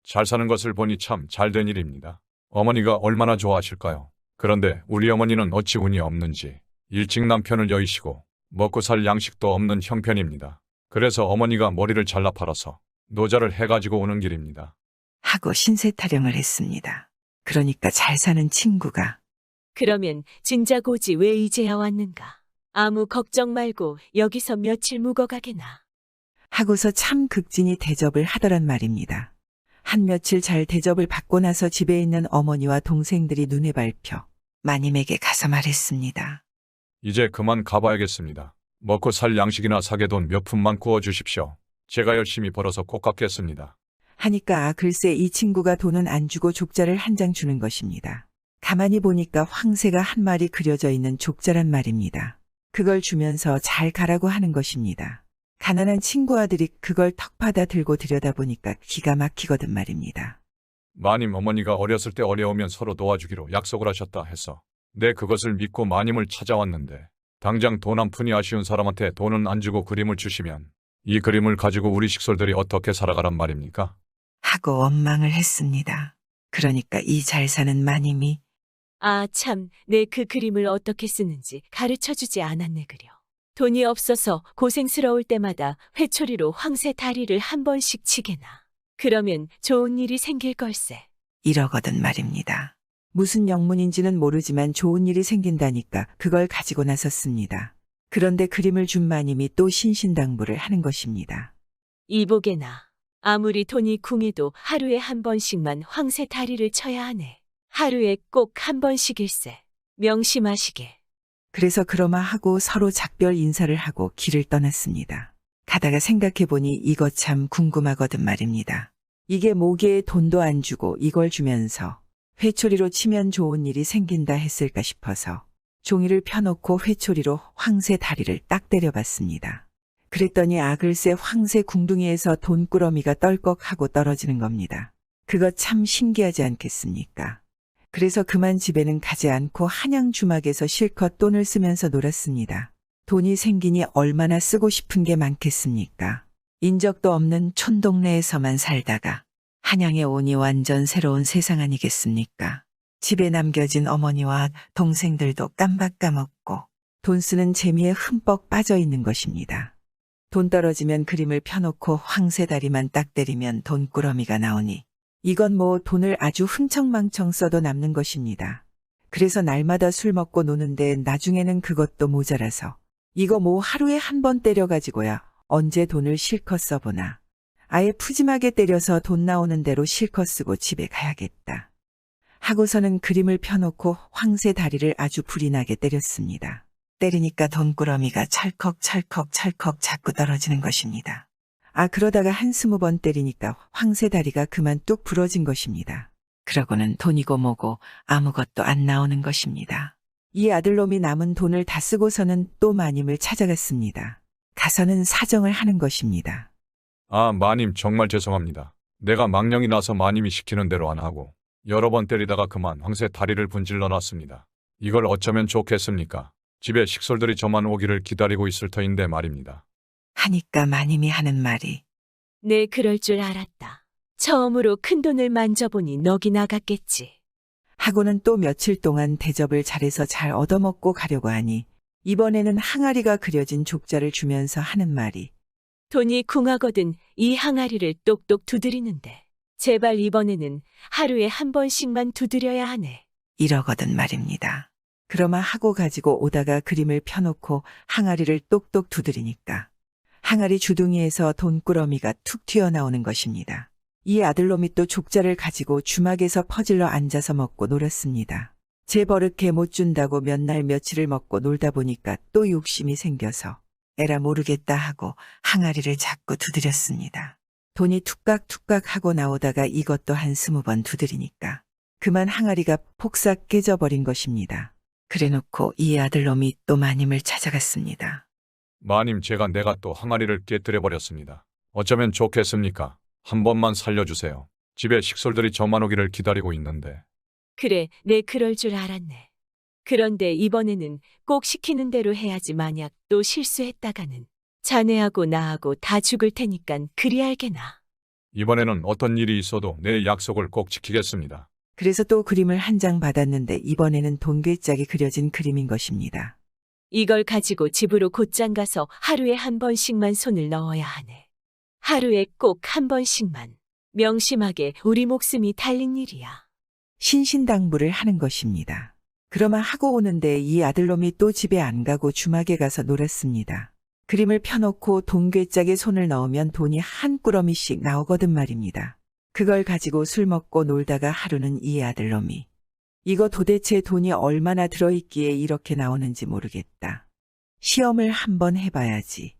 잘 사는 것을 보니 참 잘된 일입니다. 어머니가 얼마나 좋아하실까요? 그런데 우리 어머니는 어찌 운이 없는지 일찍 남편을 여의시고 먹고 살 양식도 없는 형편입니다. 그래서 어머니가 머리를 잘라 팔아서 노자를 해가지고 오는 길입니다. 하고 신세 타령을 했습니다. 그러니까 잘 사는 친구가 그러면 진자고지 왜 이제야 왔는가? 아무 걱정 말고 여기서 며칠 묵어가게나. 하고서 참 극진히 대접을 하더란 말입니다. 한 며칠 잘 대접을 받고 나서 집에 있는 어머니와 동생들이 눈에 밟혀 마님에게 가서 말했습니다. 이제 그만 가봐야겠습니다. 먹고 살 양식이나 사게 돈 몇 푼만 구워주십시오. 제가 열심히 벌어서 꼭 갚겠습니다. 하니까 글쎄 이 친구가 돈은 안 주고 족자를 한 장 주는 것입니다. 가만히 보니까 황새가 한 마리 그려져 있는 족자란 말입니다. 그걸 주면서 잘 가라고 하는 것입니다. 가난한 친구 아들이 그걸 턱 받아 들고 들여다보니까 기가 막히거든 말입니다. 마님 어머니가 어렸을 때 어려우면 서로 도와주기로 약속을 하셨다 해서 내 그것을 믿고 마님을 찾아왔는데 당장 돈 한 푼이 아쉬운 사람한테 돈은 안 주고 그림을 주시면 이 그림을 가지고 우리 식솔들이 어떻게 살아가란 말입니까? 하고 원망을 했습니다. 그러니까 이 잘 사는 마님이 아, 참, 내 그 그림을 어떻게 쓰는지 가르쳐주지 않았네 그려. 돈이 없어서 고생스러울 때마다 회초리로 황새 다리를 한 번씩 치게나. 그러면 좋은 일이 생길 걸세. 이러거든 말입니다. 무슨 영문인지는 모르지만 좋은 일이 생긴다니까 그걸 가지고 나섰습니다. 그런데 그림을 준 마님이 또 신신당부를 하는 것입니다. 이보게나. 아무리 돈이 궁해도 하루에 한 번씩만 황새 다리를 쳐야 하네. 하루에 꼭 한 번씩일세. 명심하시게. 그래서 그러마 하고 서로 작별 인사를 하고 길을 떠났습니다. 가다가 생각해보니 이거 참 궁금하거든 말입니다. 이게 모기에 돈도 안 주고 이걸 주면서 회초리로 치면 좋은 일이 생긴다 했을까 싶어서 종이를 펴놓고 회초리로 황새 다리를 딱 때려봤습니다. 그랬더니 아글새 황새 궁둥이에서 돈꾸러미가 떨꺽하고 떨어지는 겁니다. 그거 참 신기하지 않겠습니까? 그래서 그만 집에는 가지 않고 한양 주막에서 실컷 돈을 쓰면서 놀았습니다. 돈이 생기니 얼마나 쓰고 싶은 게 많겠습니까? 인적도 없는 촌동네에서만 살다가 한양에 오니 완전 새로운 세상 아니겠습니까? 집에 남겨진 어머니와 동생들도 깜박 까먹고 돈 쓰는 재미에 흠뻑 빠져 있는 것입니다. 돈 떨어지면 그림을 펴놓고 황새다리만 딱 때리면 돈꾸러미가 나오니 이건 뭐 돈을 아주 흥청망청 써도 남는 것입니다. 그래서 날마다 술 먹고 노는데 나중에는 그것도 모자라서 이거 뭐 하루에 한 번 때려가지고야 언제 돈을 실컷 써보나. 아예 푸짐하게 때려서 돈 나오는 대로 실컷 쓰고 집에 가야겠다. 하고서는 그림을 펴놓고 황새 다리를 아주 불이 나게 때렸습니다. 때리니까 돈꾸러미가 찰컥찰컥 자꾸 떨어지는 것입니다. 그러다가 20번 때리니까 황새 다리가 그만 뚝 부러진 것입니다. 그러고는 돈이고 뭐고 아무것도 안 나오는 것입니다. 이 아들놈이 남은 돈을 다 쓰고서는 또 마님을 찾아갔습니다. 가서는 사정을 하는 것입니다. 마님 정말 죄송합니다. 내가 망령이 나서 마님이 시키는 대로 안 하고 여러 번 때리다가 그만 황새 다리를 분질러 놨습니다. 이걸 어쩌면 좋겠습니까? 집에 식솔들이 저만 오기를 기다리고 있을 터인데 말입니다. 하니까 마님이 하는 말이 네, 그럴 줄 알았다. 처음으로 큰 돈을 만져보니 넋이 나갔겠지. 하고는 또 며칠 동안 대접을 잘해서 잘 얻어먹고 가려고 하니 이번에는 항아리가 그려진 족자를 주면서 하는 말이 돈이 궁하거든 이 항아리를 똑똑 두드리는데 제발 이번에는 하루에 한 번씩만 두드려야 하네. 이러거든 말입니다. 그러마 하고 가지고 오다가 그림을 펴놓고 항아리를 똑똑 두드리니까 항아리 주둥이에서 돈꾸러미가 툭 튀어나오는 것입니다. 이 아들놈이 또 족자를 가지고 주막에서 퍼질러 앉아서 먹고 놀았습니다. 제 버릇해 못 준다고 몇 날 며칠을 먹고 놀다 보니까 또 욕심이 생겨서 에라 모르겠다 하고 항아리를 자꾸 두드렸습니다. 돈이 툭깍툭깍 하고 나오다가 이것도 한 20번 두드리니까 그만 항아리가 폭삭 깨져버린 것입니다. 그래놓고 이 아들놈이 또 마님을 찾아갔습니다. 마님 내가 또 항아리를 깨뜨려버렸습니다. 어쩌면 좋겠습니까? 한 번만 살려주세요. 집에 식솔들이 저만 오기를 기다리고 있는데. 그래, 내 그럴 줄 알았네. 그런데 이번에는 꼭 시키는 대로 해야지 만약 또 실수했다가는 자네하고 나하고 다 죽을 테니깐 그리 알게나. 이번에는 어떤 일이 있어도 내 약속을 꼭 지키겠습니다. 그래서 또 그림을 한 장 받았는데 이번에는 돈괴짝이 그려진 그림인 것입니다. 이걸 가지고 집으로 곧장 가서 하루에 한 번씩만 손을 넣어야 하네. 하루에 꼭 한 번씩만. 명심하게 우리 목숨이 달린 일이야. 신신당부를 하는 것입니다. 그러마 하고 오는데 이 아들놈이 또 집에 안 가고 주막에 가서 놀았습니다. 그림을 펴놓고 돈괴짝에 손을 넣으면 돈이 한 꾸러미씩 나오거든 말입니다. 그걸 가지고 술 먹고 놀다가 하루는 이 아들놈이 이거 도대체 돈이 얼마나 들어있기에 이렇게 나오는지 모르겠다. 시험을 한번 해봐야지.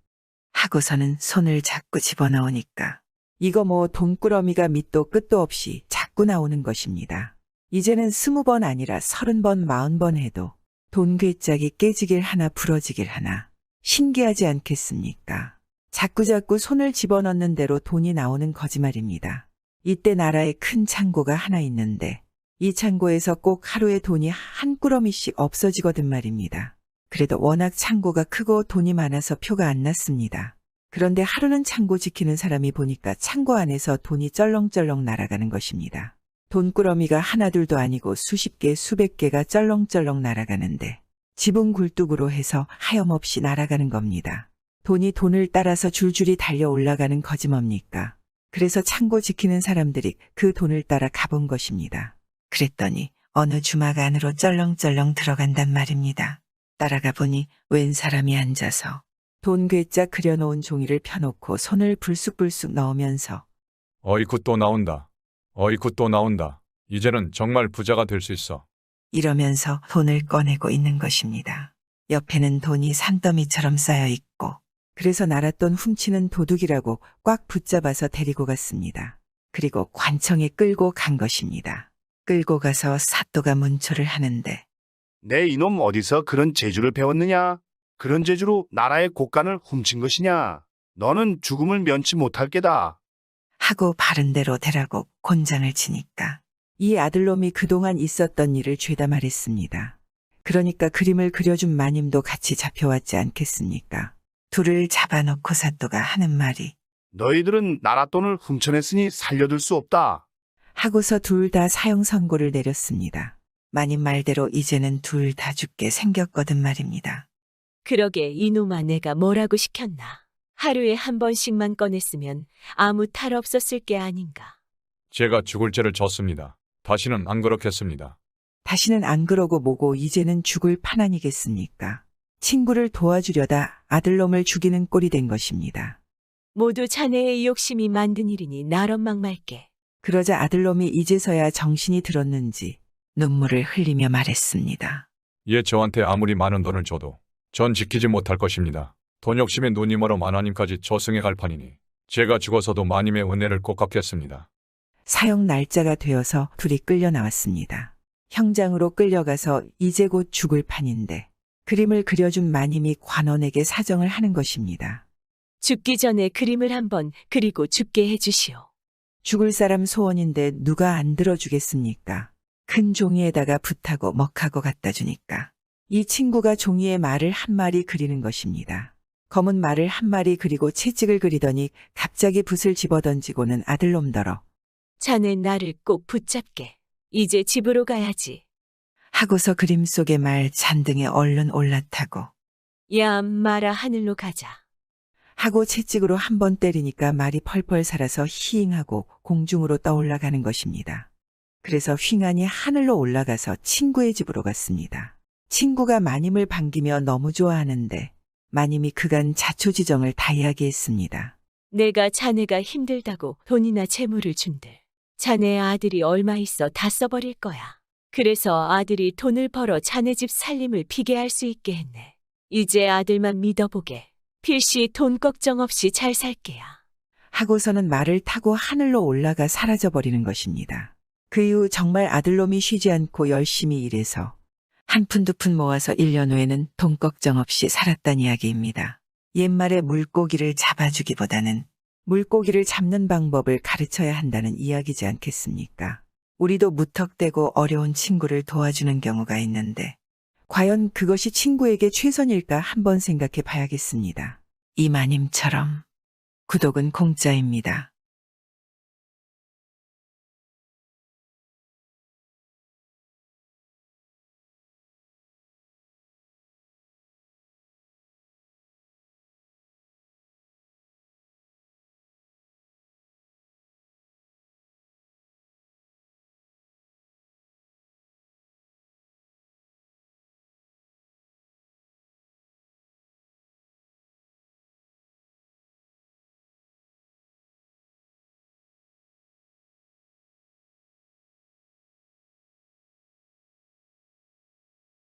하고서는 손을 자꾸 집어넣으니까 이거 뭐 돈꾸러미가 밑도 끝도 없이 자꾸 나오는 것입니다. 이제는 20번 아니라 30번, 40번 해도 돈괴짝이 깨지길 하나 부러지길 하나 신기하지 않겠습니까? 자꾸자꾸 손을 집어넣는 대로 돈이 나오는 거짓말입니다. 이때 나라에 큰 창고가 하나 있는데 이 창고에서 꼭 하루에 돈이 한 꾸러미씩 없어지거든 말입니다. 그래도 워낙 창고가 크고 돈이 많아서 표가 안 났습니다. 그런데 하루는 창고 지키는 사람이 보니까 창고 안에서 돈이 쩔렁쩔렁 날아가는 것입니다. 돈꾸러미가 하나둘도 아니고 수십 개, 수백 개가 쩔렁쩔렁 날아가는데 지붕 굴뚝으로 해서 하염없이 날아가는 겁니다. 돈이 돈을 따라서 줄줄이 달려 올라가는 거지 뭡니까? 그래서 창고 지키는 사람들이 그 돈을 따라 가본 것입니다. 그랬더니 어느 주막 안으로 쩔렁쩔렁 들어간단 말입니다. 따라가 보니 웬 사람이 앉아서 돈 괴짜 그려놓은 종이를 펴놓고 손을 불쑥불쑥 넣으면서 어이쿠 또 나온다. 어이쿠 또 나온다. 이제는 정말 부자가 될 수 있어. 이러면서 돈을 꺼내고 있는 것입니다. 옆에는 돈이 산더미처럼 쌓여 있고 그래서 나랏돈 훔치는 도둑이라고 꽉 붙잡아서 데리고 갔습니다. 그리고 관청에 끌고 간 것입니다. 끌고 가서 사또가 문초를 하는데 내 이놈 어디서 그런 재주를 배웠느냐? 그런 재주로 나라의 곳간을 훔친 것이냐? 너는 죽음을 면치 못할 게다. 하고 바른 대로 되라고 곤장을 치니까 이 아들놈이 그동안 있었던 일을 죄다 말했습니다. 그러니까 그림을 그려준 마님도 같이 잡혀왔지 않겠습니까? 둘을 잡아놓고 사또가 하는 말이 너희들은 나랏돈을 훔쳐냈으니 살려둘 수 없다. 하고서 둘 다 사형 선고를 내렸습니다. 마님 말대로 이제는 둘 다 죽게 생겼거든 말입니다. 그러게 이놈아 내가 뭐라고 시켰나. 하루에 한 번씩만 꺼냈으면 아무 탈 없었을 게 아닌가. 제가 죽을 죄를 졌습니다. 다시는 안 그렇겠습니다. 다시는 안 그러고 뭐고 이제는 죽을 판 아니겠습니까? 친구를 도와주려다 아들놈을 죽이는 꼴이 된 것입니다. 모두 자네의 욕심이 만든 일이니 나런막 말게. 그러자 아들놈이 이제서야 정신이 들었는지 눈물을 흘리며 말했습니다. 얘 저한테 아무리 많은 돈을 줘도 전 지키지 못할 것입니다. 돈 욕심에 눈이 멀어 마나님까지 저승에 갈 판이니 제가 죽어서도 마님의 은혜를 꼭 갚겠습니다. 사형 날짜가 되어서 둘이 끌려 나왔습니다. 형장으로 끌려가서 이제 곧 죽을 판인데 그림을 그려준 마님이 관원에게 사정을 하는 것입니다. 죽기 전에 그림을 한번 그리고 죽게 해주시오. 죽을 사람 소원인데 누가 안 들어주겠습니까? 큰 종이에다가 붓하고 먹하고 갖다 주니까 이 친구가 종이에 말을 한 마리 그리는 것입니다. 검은 말을 한 마리 그리고 채찍을 그리더니 갑자기 붓을 집어던지고는 아들놈더러 자네 나를 꼭 붙잡게. 이제 집으로 가야지. 하고서 그림 속의 말 잔등에 얼른 올라타고 야 마라 하늘로 가자. 하고 채찍으로 한 번 때리니까 말이 펄펄 살아서 히잉하고 공중으로 떠올라가는 것입니다. 그래서 휑하니 하늘로 올라가서 친구의 집으로 갔습니다. 친구가 마님을 반기며 너무 좋아하는데 마님이 그간 자초지정을 다 이야기했습니다. 내가 자네가 힘들다고 돈이나 재물을 준들. 자네 아들이 얼마 있어 다 써버릴 거야. 그래서 아들이 돈을 벌어 자네 집 살림을 피게 할 수 있게 했네. 이제 아들만 믿어보게. 필시 돈 걱정 없이 잘 살게야. 하고서는 말을 타고 하늘로 올라가 사라져버리는 것입니다. 그 이후 정말 아들놈이 쉬지 않고 열심히 일해서 한 푼 두 푼 모아서 1년 후에는 돈 걱정 없이 살았단 이야기입니다. 옛말에 물고기를 잡아주기보다는 물고기를 잡는 방법을 가르쳐야 한다는 이야기지 않겠습니까? 우리도 무턱대고 어려운 친구를 도와주는 경우가 있는데 과연 그것이 친구에게 최선일까 한번 생각해 봐야겠습니다. 이마님처럼 구독은 공짜입니다.